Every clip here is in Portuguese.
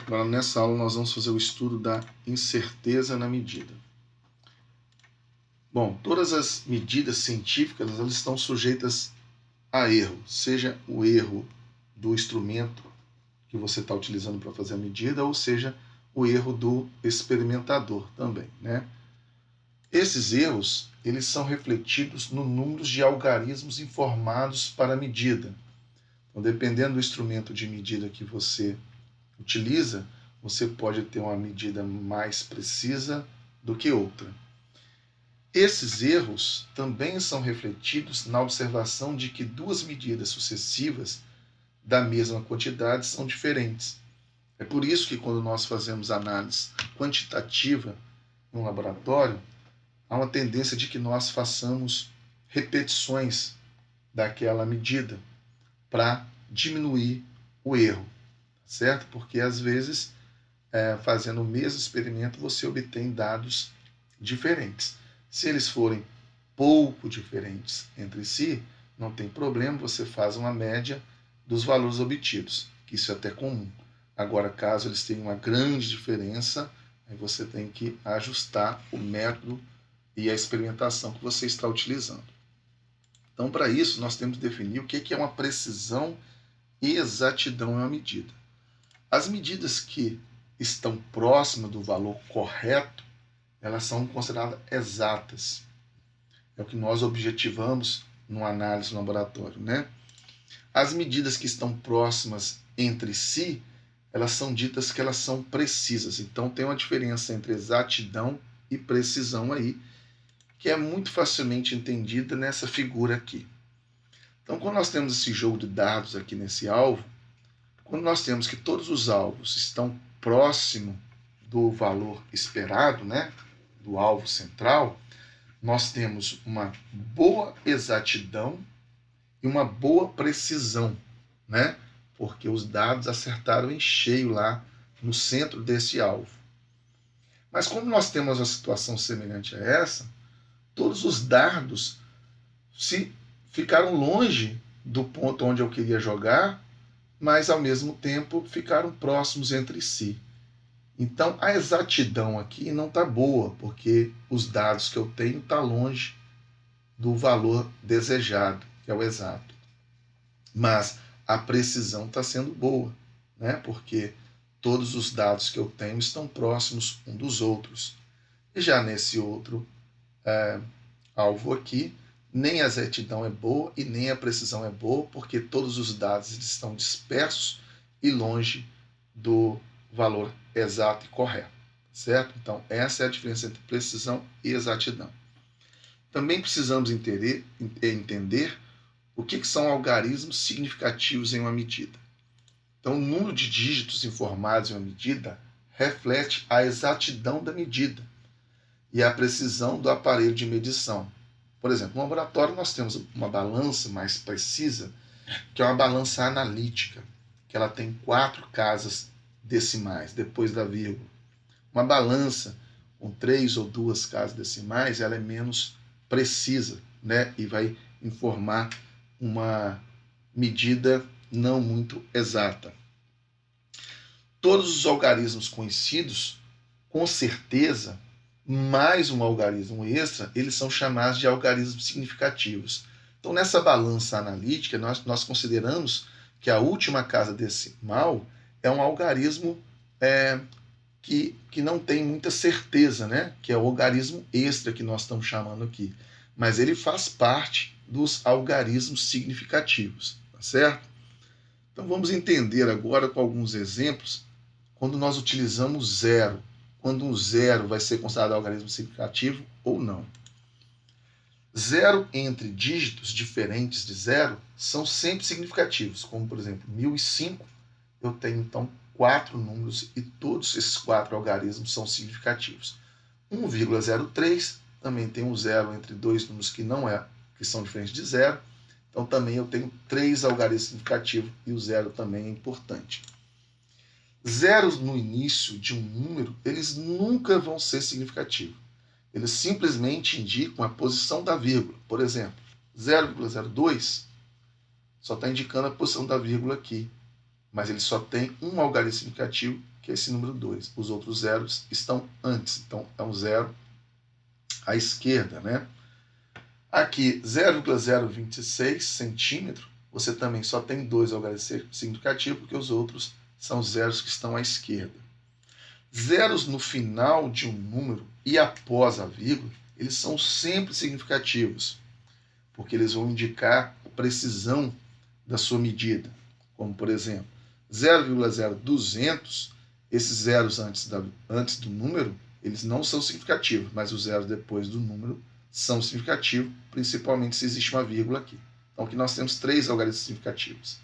Agora, nessa aula, nós vamos fazer o estudo da incerteza na medida. Bom, todas as medidas científicas elas estão sujeitas a erro, seja o erro do instrumento que você está utilizando para fazer a medida, ou seja, o erro do experimentador também, né? Esses erros, eles são refletidos no número de algarismos informados para a medida. Então, dependendo do instrumento de medida que você utiliza, você pode ter uma medida mais precisa do que outra. Esses erros também são refletidos na observação de que duas medidas sucessivas da mesma quantidade são diferentes. É por isso que quando nós fazemos análise quantitativa em um laboratório, há uma tendência de que nós façamos repetições daquela medida para diminuir o erro, certo? Porque às vezes, fazendo o mesmo experimento, você obtém dados diferentes. Se eles forem pouco diferentes entre si, não tem problema, você faz uma média dos valores obtidos, que isso é até comum. Agora, caso eles tenham uma grande diferença, aí você tem que ajustar o método e a experimentação que você está utilizando. Então, para isso, nós temos que definir o que é uma precisão e exatidão em uma medida. As medidas que estão próximas do valor correto, elas são consideradas exatas. É o que nós objetivamos numa análise no laboratório, né? As medidas que estão próximas entre si, elas são ditas que elas são precisas. Então, tem uma diferença entre exatidão e precisão aí, que é muito facilmente entendida nessa figura aqui. Então, quando nós temos esse jogo de dados aqui nesse alvo, quando nós temos que todos os alvos estão próximo do valor esperado, né, do alvo central, nós temos uma boa exatidão e uma boa precisão, né, porque os dados acertaram em cheio lá no centro desse alvo. Mas como nós temos uma situação semelhante a essa, todos os dardos ficaram longe do ponto onde eu queria jogar, mas ao mesmo tempo ficaram próximos entre si. Então a exatidão aqui não está boa, porque os dados que eu tenho estão longe do valor desejado, que é o exato. Mas a precisão está sendo boa, né? Porque todos os dados que eu tenho estão próximos um dos outros. E já nesse outro alvo aqui, nem a exatidão é boa e nem a precisão é boa, porque todos os dados estão dispersos e longe do valor exato e correto, certo? Então, essa é a diferença entre precisão e exatidão. Também precisamos entender o que são algarismos significativos em uma medida. Então, o número de dígitos informados em uma medida reflete a exatidão da medida e a precisão do aparelho de medição. Por exemplo, no laboratório nós temos uma balança mais precisa, que é uma balança analítica, que ela tem 4 casas decimais depois da vírgula. Uma balança com 3 ou 2 casas decimais, ela é menos precisa, né? E vai informar uma medida não muito exata. Todos os algarismos conhecidos, com certeza, mais um algarismo extra, eles são chamados de algarismos significativos. Então, nessa balança analítica, nós consideramos que a última casa decimal é um algarismo que não tem muita certeza, né? Que é o algarismo extra que nós estamos chamando aqui. Mas ele faz parte dos algarismos significativos, tá certo? Então, vamos entender agora com alguns exemplos quando nós utilizamos zero. Quando um zero vai ser considerado algarismo significativo ou não. Zero entre dígitos diferentes de zero são sempre significativos, como por exemplo 1005, eu tenho então 4 números e todos esses 4 algarismos são significativos. 1,03 também tem um zero entre 2 números que são diferentes de zero, então também eu tenho 3 algarismos significativos e o zero também é importante. Zeros no início de um número, eles nunca vão ser significativos. Eles simplesmente indicam a posição da vírgula. Por exemplo, 0,02 só está indicando a posição da vírgula aqui. mas ele só tem um algarismo significativo, que é esse número 2. Os outros zeros estão antes, então é um zero à esquerda, né? Aqui, 0,026 centímetro, você também só tem 2 algarismos significativos, porque os outros são zeros que estão à esquerda. Zeros no final de um número e após a vírgula, eles são sempre significativos, porque eles vão indicar a precisão da sua medida. Como, por exemplo, 0,0200, esses zeros antes do número, eles não são significativos, mas os zeros depois do número são significativos, principalmente se existe uma vírgula aqui. Então, aqui nós temos 3 algarismos significativos.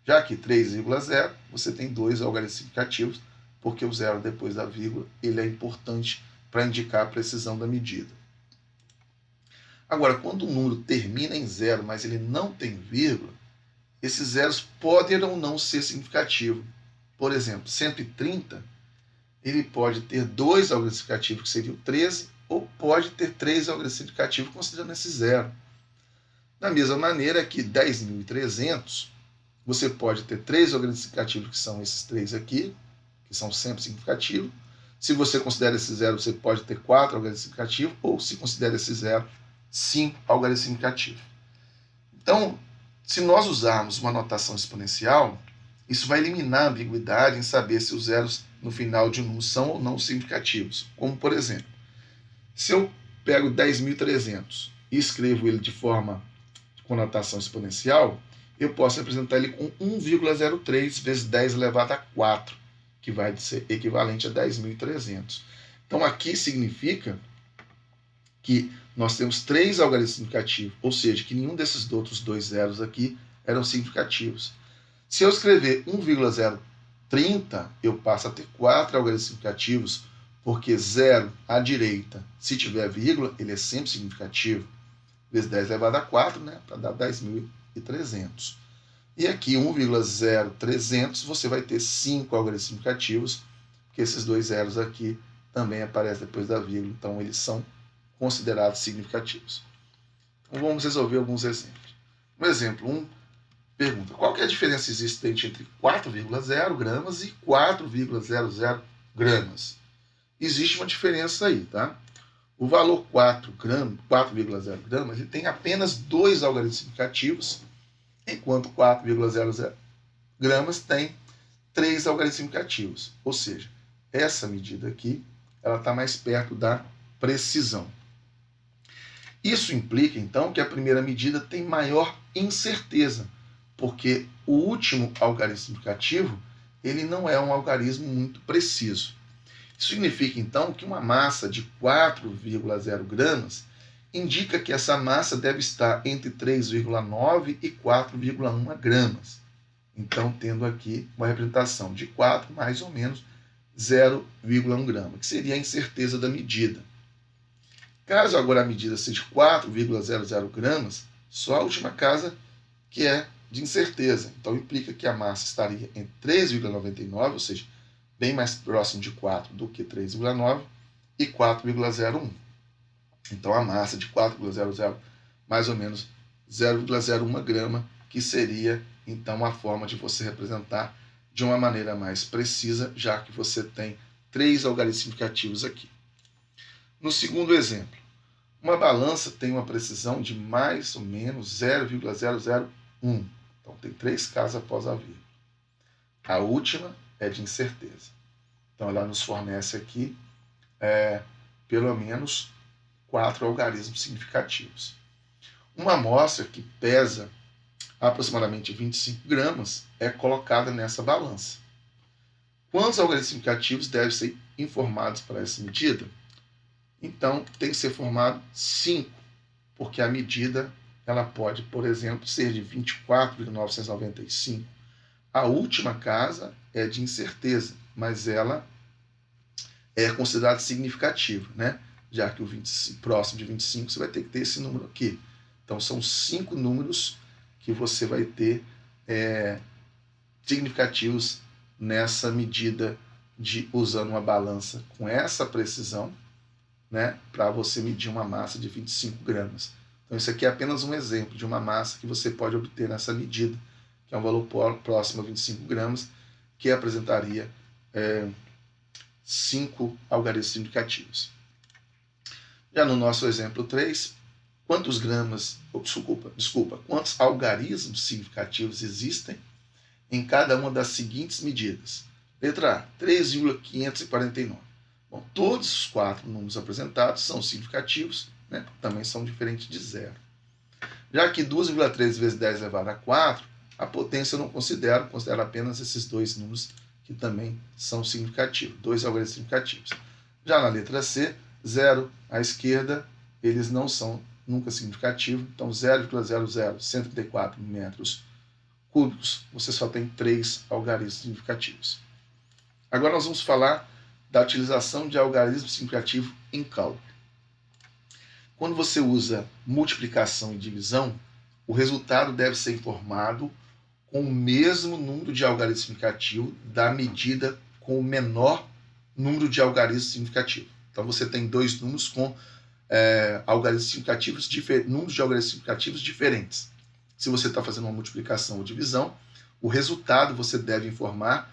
Já aqui, 3,0, você tem 2 algarismos significativos, porque o zero depois da vírgula ele é importante para indicar a precisão da medida. Agora, quando o número termina em zero, mas ele não tem vírgula, esses zeros podem ou não ser significativos. Por exemplo, 130, ele pode ter 2 algarismos significativos, que seria o 13, ou pode ter 3 algarismos significativos, considerando esse zero. Da mesma maneira que 10.300, você pode ter 3 algarismos significativos, que são esses 3 aqui, que são sempre significativos. Se você considera esse zero, você pode ter 4 algarismos significativos, ou se considera esse zero, 5 algarismos significativos. Então, se nós usarmos uma notação exponencial, isso vai eliminar a ambiguidade em saber se os zeros no final de um número são ou não significativos. Como, por exemplo, se eu pego 10.300 e escrevo ele de forma com notação exponencial, eu posso representar ele com 1,03 vezes 10 elevado a 4, que vai ser equivalente a 10.300. Então, aqui significa que nós temos 3 algarismos significativos, ou seja, que nenhum desses outros 2 zeros aqui eram significativos. Se eu escrever 1,030, eu passo a ter 4 algarismos significativos, porque 0 à direita, se tiver vírgula, ele é sempre significativo, vezes 10 elevado a 4, né, para dar 10.300. E aqui 1,0300, você vai ter 5 algarismos significativos, porque esses 2 zeros aqui também aparecem depois da vírgula, então eles são considerados significativos. Então vamos resolver alguns exemplos. Um exemplo 1 pergunta: qual que é a diferença existente entre 4,0 gramas e 4,00 gramas? Existe uma diferença aí, tá? O valor 4,0 gramas, ele tem apenas 2 algarismos significativos, enquanto 4,00 gramas tem 3 algarismos significativos. Ou seja, essa medida aqui, ela está mais perto da precisão. Isso implica, então, que a primeira medida tem maior incerteza, porque o último algarismo significativo, ele não é um algarismo muito preciso. Isso significa, então, que uma massa de 4,0 gramas indica que essa massa deve estar entre 3,9 e 4,1 gramas. Então, tendo aqui uma representação de 4 mais ou menos 0,1 grama, que seria a incerteza da medida. Caso agora a medida seja 4,00 gramas, só a última casa que é de incerteza. Então, implica que a massa estaria em 3,99, ou seja, bem mais próximo de 4 do que 3,9, e 4,01. Então, a massa de 4,00, mais ou menos 0,01 grama, que seria, então, a forma de você representar de uma maneira mais precisa, já que você tem 3 algarismos significativos aqui. No segundo exemplo, uma balança tem uma precisão de mais ou menos 0,001. Então, tem 3 casas após a vírgula. A última é de incerteza. Então, ela nos fornece aqui pelo menos 4 algarismos significativos. Uma amostra que pesa aproximadamente 25 gramas é colocada nessa balança. Quantos algarismos significativos devem ser informados para essa medida? Então, tem que ser formado 5, porque a medida ela pode, por exemplo, ser de 24,995. A última casa é de incerteza, mas ela é considerada significativa, né? Já que o 25, próximo de 25 você vai ter que ter esse número aqui. Então, são 5 números que você vai ter significativos nessa medida usando uma balança com essa precisão, né, para você medir uma massa de 25 gramas. Então, isso aqui é apenas um exemplo de uma massa que você pode obter nessa medida, que é um valor próximo a 25 gramas, que apresentaria 5 algarismos significativos. Já no nosso exemplo 3, quantos algarismos significativos existem em cada uma das seguintes medidas? Letra A, 3,549. Bom, todos os 4 números apresentados são significativos, né? Também são diferentes de zero. Já que 2,3 vezes 10 elevado a 4, a potência eu não considero apenas esses 2 números que também são significativos, 2 algarismos significativos. Já na letra C, 0 à esquerda, eles não são nunca significativos, então 0,00134 metros cúbicos, você só tem 3 algarismos significativos. Agora nós vamos falar da utilização de algarismo significativo em cálculo. Quando você usa multiplicação e divisão, o resultado deve ser informado com o mesmo número de algarismo significativo da medida com o menor número de algarismos significativos. Então você tem 2 números com números de algarismos significativos diferentes. Se você está fazendo uma multiplicação ou divisão, o resultado você deve informar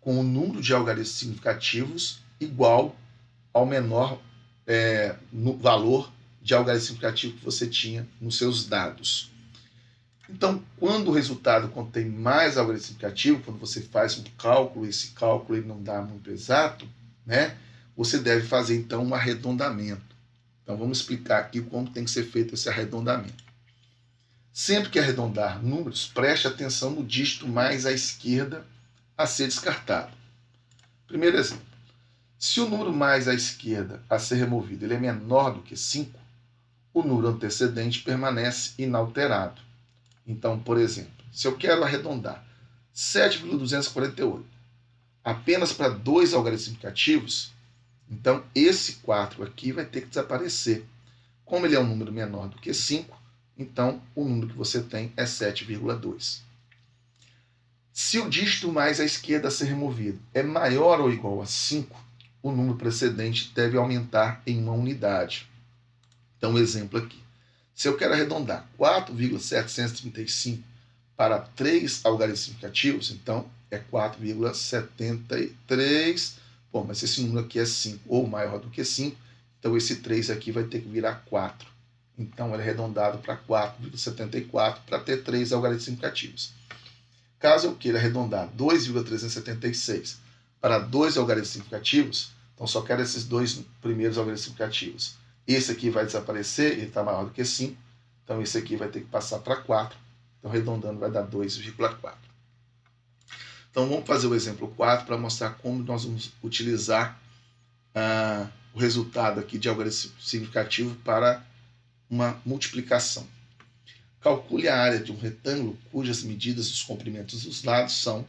com o número de algarismos significativos igual ao menor valor de algarismo significativo que você tinha nos seus dados. Então, quando o resultado contém mais algarismo significativo, quando você faz um cálculo, esse cálculo ele não dá muito exato, né? Você deve fazer então um arredondamento. Então vamos explicar aqui como tem que ser feito esse arredondamento. Sempre que arredondar números, preste atenção no dígito mais à esquerda a ser descartado. Primeiro exemplo. Se o número mais à esquerda a ser removido ele é menor do que 5, o número antecedente permanece inalterado. Então, por exemplo, se eu quero arredondar 7,248 apenas para 2 algarismos significativos, então esse 4 aqui vai ter que desaparecer. Como ele é um número menor do que 5, então o número que você tem é 7,2. Se o dígito mais à esquerda a ser removido é maior ou igual a 5, o número precedente deve aumentar em uma unidade. Então, um exemplo aqui. Se eu quero arredondar 4,735 para 3 algarismos significativos, então é 4,73. Bom, mas esse número aqui é 5 ou maior do que 5, então esse 3 aqui vai ter que virar 4. Então ele é arredondado para 4,74 para ter 3 algarismos significativos. Caso eu queira arredondar 2,376 para 2 algarismos significativos, então só quero esses 2 primeiros algarismos significativos. Esse aqui vai desaparecer, ele está maior do que 5, então esse aqui vai ter que passar para 4, então arredondando vai dar 2,4. Então vamos fazer o exemplo 4 para mostrar como nós vamos utilizar o resultado aqui de algarismo significativo para uma multiplicação. Calcule a área de um retângulo cujas medidas dos comprimentos dos lados são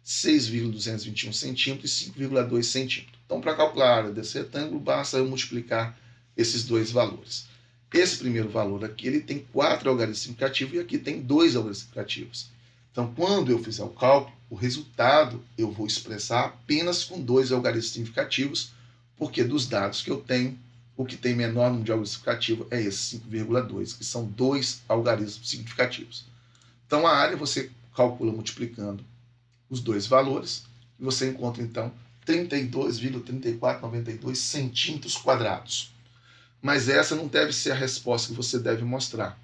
6,221 centímetros e 5,2 centímetros. Então, para calcular a área desse retângulo, basta eu multiplicar esses 2 valores. Esse primeiro valor aqui, ele tem 4 algarismos significativos e aqui tem 2 algarismos significativos. Então, quando eu fizer o cálculo, o resultado eu vou expressar apenas com 2 algarismos significativos, porque dos dados que eu tenho, o que tem menor número de algarismos significativos é esse 5,2, que são 2 algarismos significativos. Então, a área você calcula multiplicando os 2 valores e você encontra, então, 32,3492 centímetros quadrados. Mas essa não deve ser a resposta que você deve mostrar,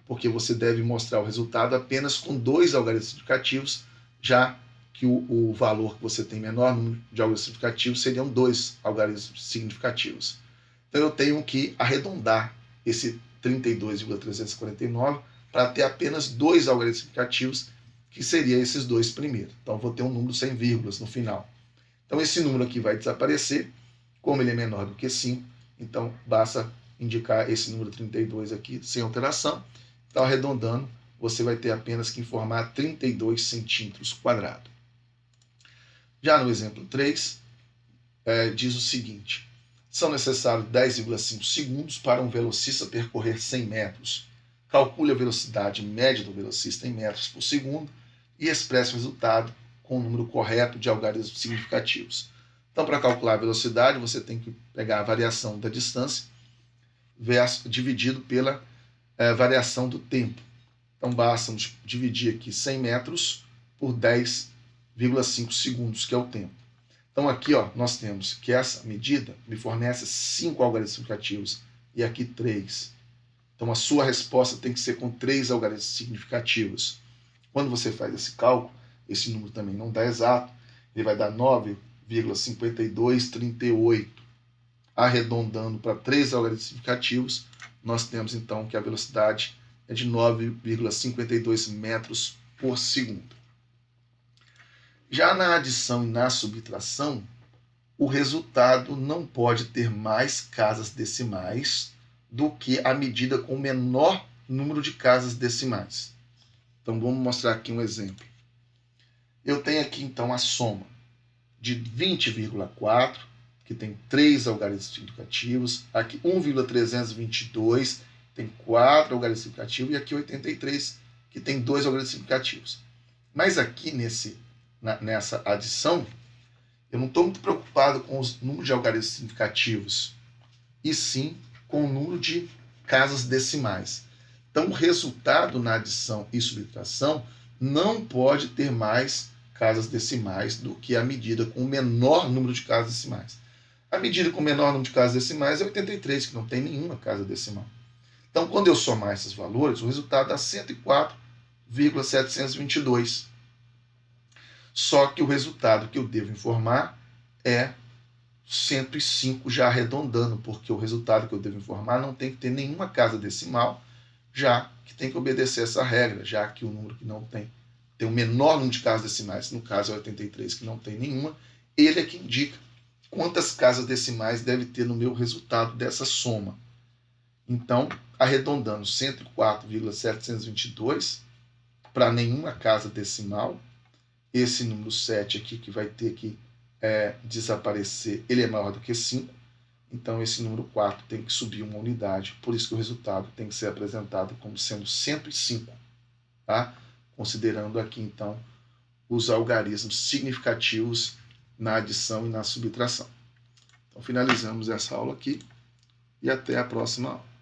porque você deve mostrar o resultado apenas com 2 algarismos significativos, já que o valor que você tem menor número de algarismos significativos seriam 2 algarismos significativos. Então eu tenho que arredondar esse 32,349 para ter apenas 2 algarismos significativos, que seriam esses 2 primeiros. Então eu vou ter um número sem vírgulas no final. Então esse número aqui vai desaparecer, como ele é menor do que 5, então basta indicar esse número 32 aqui sem alteração. Então arredondando, você vai ter apenas que informar 32 centímetros quadrados. Já no exemplo 3, diz o seguinte: são necessários 10,5 segundos para um velocista percorrer 100 metros. Calcule a velocidade média do velocista em metros por segundo e expresse o resultado com o número correto de algarismos significativos. Então, para calcular a velocidade, você tem que pegar a variação da distância dividido pela variação do tempo. Então, basta dividir aqui 100 metros por 10,5 segundos, que é o tempo. Então, aqui ó, nós temos que essa medida me fornece 5 algarismos significativos e aqui 3. Então, a sua resposta tem que ser com 3 algarismos significativos. Quando você faz esse cálculo, esse número também não dá exato, ele vai dar 9,5238. Arredondando para 3 algarismos significativos, nós temos então que a velocidade é de 9,52 metros por segundo. Já na adição e na subtração, o resultado não pode ter mais casas decimais do que a medida com o menor número de casas decimais. Então vamos mostrar aqui um exemplo. Eu tenho aqui então a soma de 20,4, que tem 3 algarismos significativos, aqui 1,322 tem 4 algarismos significativos e aqui 83 que tem 2 algarismos significativos. Mas aqui nessa adição, eu não estou muito preocupado com os números de algarismos significativos, e sim com o número de casas decimais. Então, o resultado na adição e subtração não pode ter mais casas decimais do que a medida com o menor número de casas decimais. A medida com o menor número de casas decimais é 83, que não tem nenhuma casa decimal. Então, quando eu somar esses valores, o resultado dá 104,722. Só que o resultado que eu devo informar é 105, já arredondando, porque o resultado que eu devo informar não tem que ter nenhuma casa decimal, já que tem que obedecer essa regra, já que o número que não tem o menor número de casas decimais, no caso é 83, que não tem nenhuma, ele é que indica quantas casas decimais deve ter no meu resultado dessa soma. Então, arredondando 104,722 para nenhuma casa decimal, esse número 7 aqui que vai ter que desaparecer, ele é maior do que 5, então esse número 4 tem que subir uma unidade, por isso que o resultado tem que ser apresentado como sendo 105, tá? Considerando aqui então os algarismos significativos na adição e na subtração. Então finalizamos essa aula aqui e até a próxima aula.